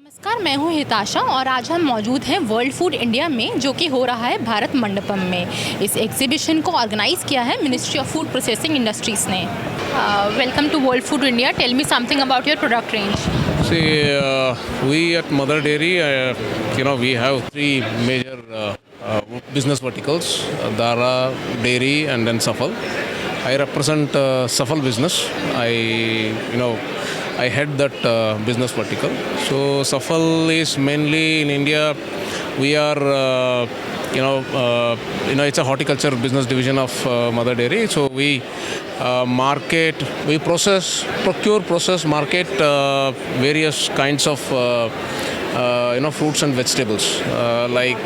नमस्कार, मैं हूं हिताशा और आज हम मौजूद हैं वर्ल्ड फूड इंडिया में, जो कि हो रहा है भारत मंडपम में। इस एग्जीबिशन को ऑर्गेनाइज किया है ministry of food processing industries ने। Welcome to world food India. Tell me something about your product range. See, we at Mother Dairy, we have three major business verticals: Dara, Dairy, and then Safal. I represent Safal business. I head that business vertical. So Safal is mainly in India. We are, it's a horticulture business division of Mother Dairy. So we process, market various kinds of fruits and vegetables like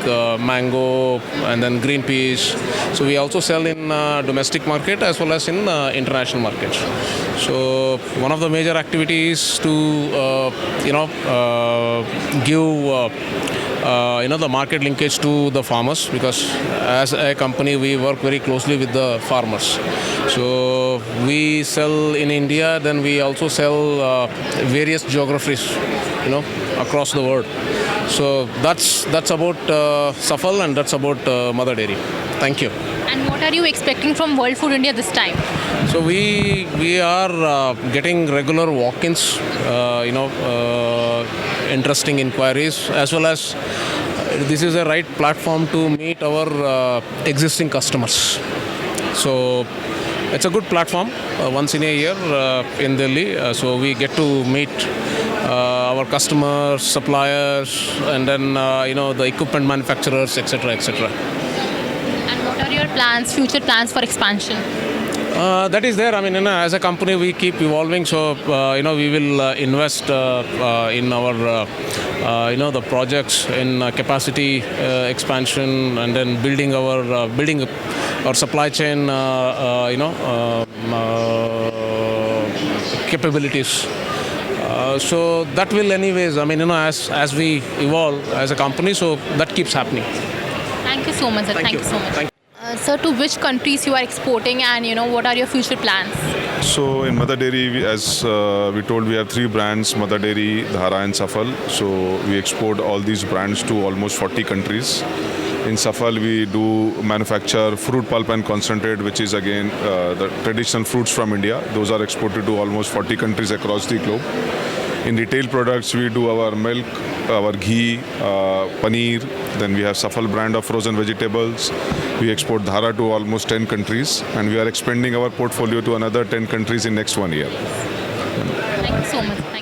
mango and then green peas. So we also sell in domestic market as well as in international markets. So one of the major activities to give the market linkage to the farmers, because as a company we work very closely with the farmers. So we sell in India, then we also sell various geographies, across the world. So that's about Safal, and that's about Mother Dairy. Thank you. And what are you expecting from World Food India this time? So we are getting regular walk-ins, interesting inquiries, as well as this is a right platform to meet our existing customers. So it's a good platform once in a year in Delhi. So we get to meet our customers, suppliers, and then the equipment manufacturers, etc., etc. And what are your plans, future plans for expansion? That is there. I mean, as a company, we keep evolving. So, we will invest in our, the projects in capacity expansion, and then building our supply chain, capabilities. So that will, anyways. I mean, as we evolve as a company, so that keeps happening. Thank you so much, sir. Thank you so much. Sir, to which countries you are exporting, and what are your future plans? So in Mother Dairy, as we told, we have three brands: Mother Dairy, Dhara, and Safal. So we export all these brands to almost 40 countries. In Safal, we do manufacture fruit pulp and concentrate, which is again the traditional fruits from India. Those are exported to almost 40 countries across the globe. In retail products, we do our milk, our ghee, paneer. Then we have Safal brand of frozen vegetables. We export Dhara to almost 10 countries, and we are expanding our portfolio to another 10 countries in next 1 year. Thank you so much.